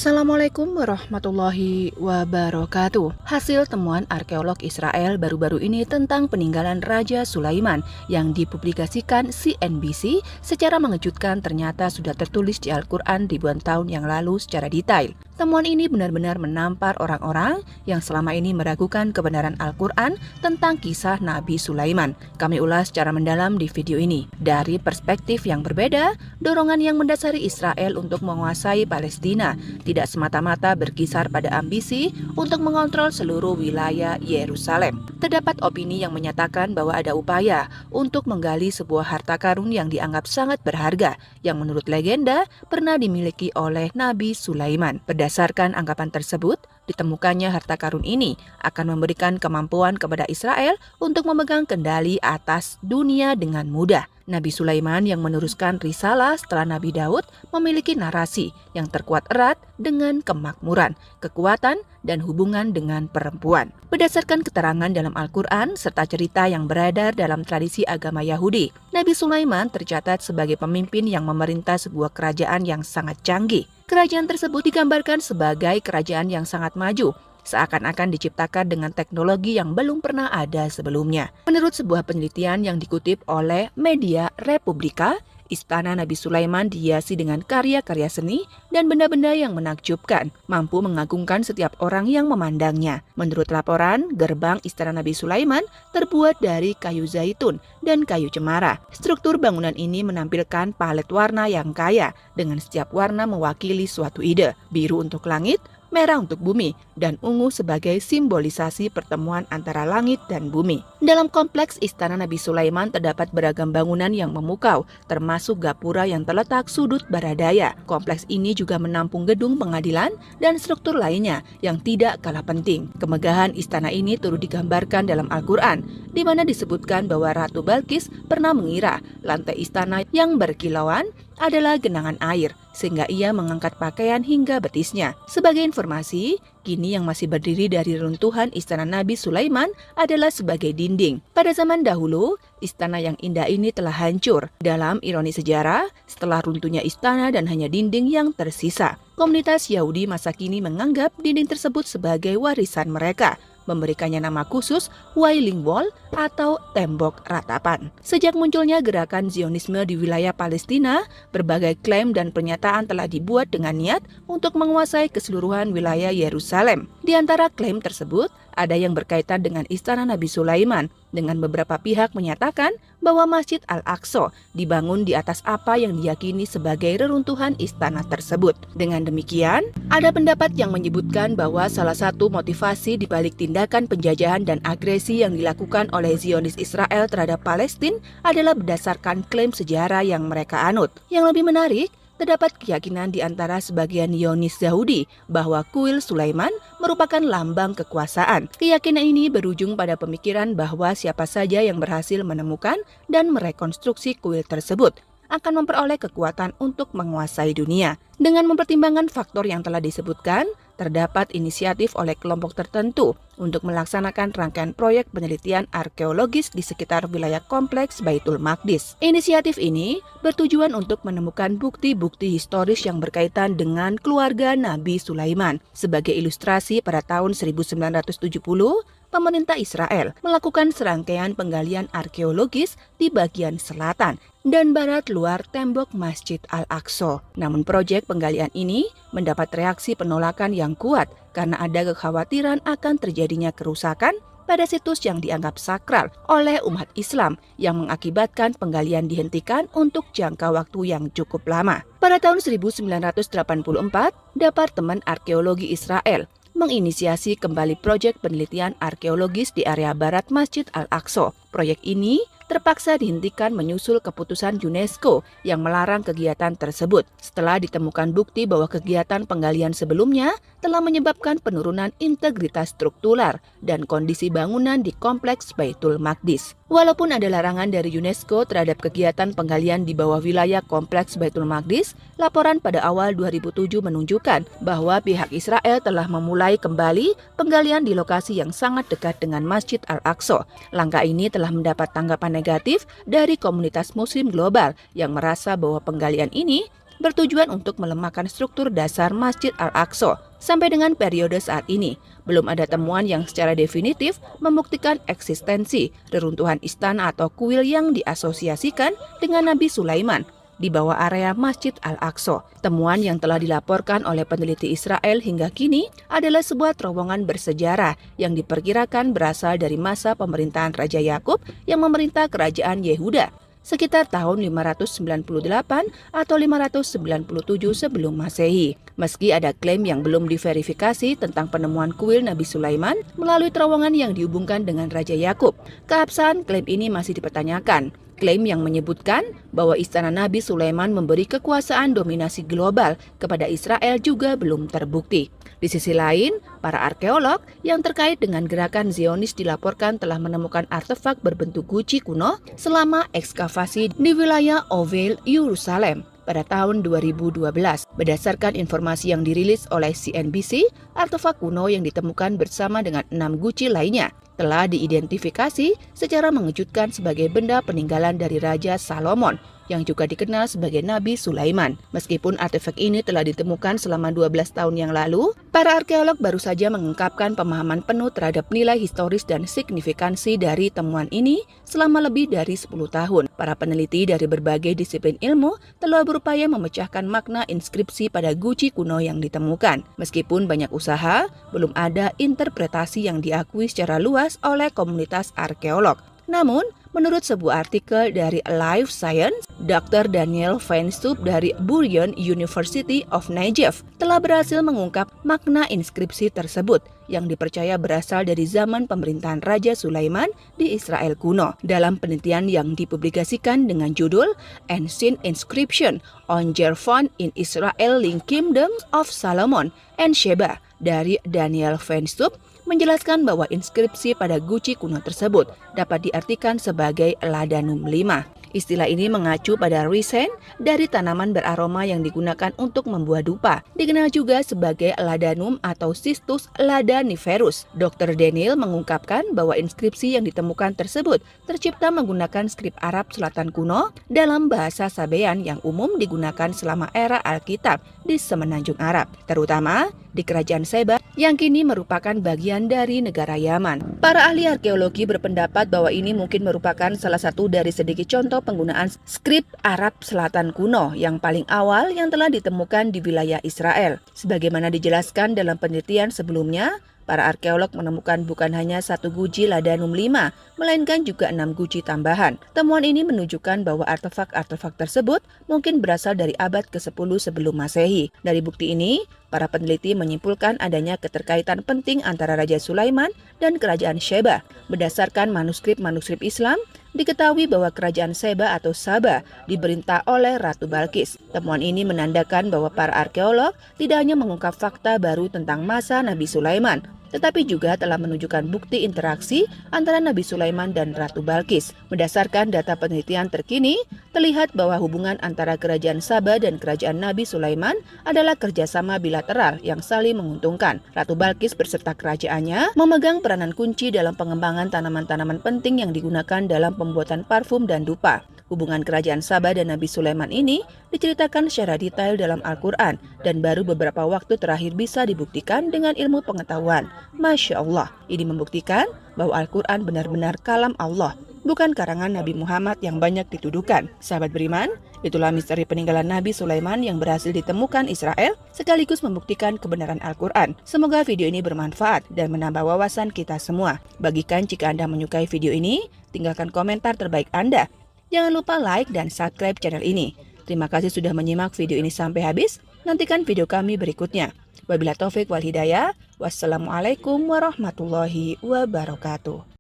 Assalamualaikum warahmatullahi wabarakatuh. Hasil temuan arkeolog Israel baru-baru ini tentang peninggalan Raja Sulaiman yang dipublikasikan CNBC secara mengejutkan ternyata sudah tertulis di Al-Quran ribuan tahun yang lalu secara detail. Temuan ini benar-benar menampar orang-orang yang selama ini meragukan kebenaran Al-Quran tentang kisah Nabi Sulaiman. Kami ulas secara mendalam di video ini. Dari perspektif yang berbeda, dorongan yang mendasari Israel untuk menguasai Palestina tidak semata-mata berkisar pada ambisi untuk mengontrol seluruh wilayah Yerusalem. Terdapat opini yang menyatakan bahwa ada upaya untuk menggali sebuah harta karun yang dianggap sangat berharga, yang menurut legenda pernah dimiliki oleh Nabi Sulaiman. Berdasarkan anggapan tersebut, ditemukannya harta karun ini akan memberikan kemampuan kepada Israel untuk memegang kendali atas dunia dengan mudah. Nabi Sulaiman yang meneruskan risalah setelah Nabi Daud memiliki narasi yang terkuat erat dengan kemakmuran, kekuatan, dan hubungan dengan perempuan. Berdasarkan keterangan dalam Al-Quran serta cerita yang beredar dalam tradisi agama Yahudi, Nabi Sulaiman tercatat sebagai pemimpin yang memerintah sebuah kerajaan yang sangat canggih. Kerajaan tersebut digambarkan sebagai kerajaan yang sangat maju, seakan-akan diciptakan dengan teknologi yang belum pernah ada sebelumnya. Menurut sebuah penelitian yang dikutip oleh media Republika, Istana Nabi Sulaiman dihiasi dengan karya-karya seni dan benda-benda yang menakjubkan, mampu mengagumkan setiap orang yang memandangnya. Menurut laporan, gerbang Istana Nabi Sulaiman terbuat dari kayu zaitun dan kayu cemara. Struktur bangunan ini menampilkan palet warna yang kaya, dengan setiap warna mewakili suatu ide. Biru untuk langit, merah untuk bumi, dan ungu sebagai simbolisasi pertemuan antara langit dan bumi. Dalam kompleks Istana Nabi Sulaiman terdapat beragam bangunan yang memukau, termasuk gapura yang terletak sudut barat daya. Kompleks ini juga menampung gedung pengadilan dan struktur lainnya yang tidak kalah penting. Kemegahan istana ini turut digambarkan dalam Al-Quran, di mana disebutkan bahwa Ratu Balkis pernah mengira lantai istana yang berkilauan adalah genangan air, sehingga ia mengangkat pakaian hingga betisnya. Sebagai informasi, kini yang masih berdiri dari runtuhan Istana Nabi Sulaiman adalah sebagai dinding. Pada zaman dahulu, istana yang indah ini telah hancur. Dalam ironi sejarah, setelah runtuhnya istana dan hanya dinding yang tersisa, komunitas Yahudi masa kini menganggap dinding tersebut sebagai warisan mereka, memberikannya nama khusus Wailing Wall atau tembok ratapan. Sejak munculnya gerakan Zionisme di wilayah Palestina, berbagai klaim dan pernyataan telah dibuat dengan niat untuk menguasai keseluruhan wilayah Yerusalem. Di antara klaim tersebut, ada yang berkaitan dengan Istana Nabi Sulaiman, dengan beberapa pihak menyatakan bahwa Masjid Al-Aqsa dibangun di atas apa yang diyakini sebagai reruntuhan istana tersebut. Dengan demikian, ada pendapat yang menyebutkan bahwa salah satu motivasi di balik tindakan penjajahan dan agresi yang dilakukan oleh Zionis Israel terhadap Palestina adalah berdasarkan klaim sejarah yang mereka anut. Yang lebih menarik, terdapat keyakinan di antara sebagian Zionis Yahudi bahwa kuil Sulaiman merupakan lambang kekuasaan. Keyakinan ini berujung pada pemikiran bahwa siapa saja yang berhasil menemukan dan merekonstruksi kuil tersebut akan memperoleh kekuatan untuk menguasai dunia. Dengan mempertimbangkan faktor yang telah disebutkan, terdapat inisiatif oleh kelompok tertentu untuk melaksanakan rangkaian proyek penelitian arkeologis di sekitar wilayah kompleks Baitul Maqdis. Inisiatif ini bertujuan untuk menemukan bukti-bukti historis yang berkaitan dengan keluarga Nabi Sulaiman. Sebagai ilustrasi, pada tahun 1970, pemerintah Israel melakukan serangkaian penggalian arkeologis di bagian selatan dan barat luar tembok Masjid Al-Aqsa. Namun proyek penggalian ini mendapat reaksi penolakan yang kuat karena ada kekhawatiran akan terjadinya kerusakan pada situs yang dianggap sakral oleh umat Islam yang mengakibatkan penggalian dihentikan untuk jangka waktu yang cukup lama. Pada tahun 1984, Departemen Arkeologi Israel menginisiasi kembali proyek penelitian arkeologis di area barat Masjid Al-Aqsa. Proyek ini terpaksa dihentikan menyusul keputusan UNESCO yang melarang kegiatan tersebut setelah ditemukan bukti bahwa kegiatan penggalian sebelumnya telah menyebabkan penurunan integritas struktural dan kondisi bangunan di kompleks Baitul Maqdis. Walaupun ada larangan dari UNESCO terhadap kegiatan penggalian di bawah wilayah kompleks Baitul Maqdis, laporan pada awal 2007 menunjukkan bahwa pihak Israel telah memulai kembali penggalian di lokasi yang sangat dekat dengan Masjid Al-Aqsa. Langkah ini telah mendapat tanggapan negatif dari komunitas muslim global yang merasa bahwa penggalian ini bertujuan untuk melemahkan struktur dasar Masjid Al-Aqsa. Sampai dengan periode saat ini, belum ada temuan yang secara definitif membuktikan eksistensi reruntuhan istana atau kuil yang diasosiasikan dengan Nabi Sulaiman di bawah area Masjid Al-Aqsa. Temuan yang telah dilaporkan oleh peneliti Israel hingga kini adalah sebuah terowongan bersejarah yang diperkirakan berasal dari masa pemerintahan Raja Yakub yang memerintah kerajaan Yehuda sekitar tahun 598 atau 597 sebelum Masehi. Meski ada klaim yang belum diverifikasi tentang penemuan kuil Nabi Sulaiman melalui terowongan yang dihubungkan dengan Raja Yakub, keabsahan klaim ini masih dipertanyakan. Klaim yang menyebutkan bahwa istana Nabi Sulaiman memberi kekuasaan dominasi global kepada Israel juga belum terbukti. Di sisi lain, para arkeolog yang terkait dengan gerakan Zionis dilaporkan telah menemukan artefak berbentuk guci kuno selama ekskavasi di wilayah Ovel, Yerusalem pada tahun 2012. Berdasarkan informasi yang dirilis oleh CNBC, artefak kuno yang ditemukan bersama dengan 6 guci lainnya telah diidentifikasi secara mengejutkan sebagai benda peninggalan dari Raja Salomon yang juga dikenal sebagai Nabi Sulaiman. Meskipun artefak ini telah ditemukan selama 12 tahun yang lalu, para arkeolog baru saja mengungkapkan pemahaman penuh terhadap nilai historis dan signifikansi dari temuan ini selama lebih dari 10 tahun. Para peneliti dari berbagai disiplin ilmu telah berupaya memecahkan makna inskripsi pada guci kuno yang ditemukan. Meskipun banyak usaha, belum ada interpretasi yang diakui secara luas oleh komunitas arkeolog. Namun, menurut sebuah artikel dari Life Science, Dr. Daniel Feinstub dari Burian University of Negev telah berhasil mengungkap makna inskripsi tersebut yang dipercaya berasal dari zaman pemerintahan Raja Sulaiman di Israel kuno. Dalam penelitian yang dipublikasikan dengan judul Ancient Inscription on Jerfon in Israeli Kingdom of Solomon and Sheba dari Daniel Feinstub, menjelaskan bahwa inskripsi pada guci kuno tersebut dapat diartikan sebagai ladanum 5. Istilah ini mengacu pada ricin dari tanaman beraroma yang digunakan untuk membuat dupa, dikenal juga sebagai ladanum atau Cistus ladaniferus. Dr. Daniel mengungkapkan bahwa inskripsi yang ditemukan tersebut tercipta menggunakan skrip Arab Selatan kuno dalam bahasa Sabean yang umum digunakan selama era Alkitab di Semenanjung Arab, terutama di Kerajaan Sheba yang kini merupakan bagian dari negara Yaman. Para ahli arkeologi berpendapat bahwa ini mungkin merupakan salah satu dari sedikit contoh penggunaan skrip Arab Selatan kuno yang paling awal yang telah ditemukan di wilayah Israel. Sebagaimana dijelaskan dalam penelitian sebelumnya, para arkeolog menemukan bukan hanya satu guci ladanum 5, melainkan juga 6 guci tambahan. Temuan ini menunjukkan bahwa artefak-artefak tersebut mungkin berasal dari abad ke-10 sebelum Masehi. Dari bukti ini, para peneliti menyimpulkan adanya keterkaitan penting antara Raja Sulaiman dan Kerajaan Sheba. Berdasarkan manuskrip-manuskrip Islam, diketahui bahwa Kerajaan Sheba atau Saba diperintah oleh Ratu Balkis. Temuan ini menandakan bahwa para arkeolog tidak hanya mengungkap fakta baru tentang masa Nabi Sulaiman, tetapi juga telah menunjukkan bukti interaksi antara Nabi Sulaiman dan Ratu Balkis. Berdasarkan data penelitian terkini, terlihat bahwa hubungan antara Kerajaan Saba dan Kerajaan Nabi Sulaiman adalah kerjasama bilateral yang saling menguntungkan. Ratu Balkis beserta kerajaannya memegang peranan kunci dalam pengembangan tanaman-tanaman penting yang digunakan dalam pembuatan parfum dan dupa. Hubungan Kerajaan Saba dan Nabi Sulaiman ini diceritakan secara detail dalam Al-Quran dan baru beberapa waktu terakhir bisa dibuktikan dengan ilmu pengetahuan. Masya Allah, ini membuktikan bahwa Al-Quran benar-benar kalam Allah, bukan karangan Nabi Muhammad yang banyak dituduhkan. Sahabat beriman, itulah misteri peninggalan Nabi Sulaiman yang berhasil ditemukan Israel, sekaligus membuktikan kebenaran Al-Quran. Semoga video ini bermanfaat dan menambah wawasan kita semua. Bagikan jika Anda menyukai video ini, tinggalkan komentar terbaik Anda. Jangan lupa like dan subscribe channel ini. Terima kasih sudah menyimak video ini sampai habis. Nantikan video kami berikutnya. Wabillahi taufik wal hidayah. Wassalamualaikum warahmatullahi wabarakatuh.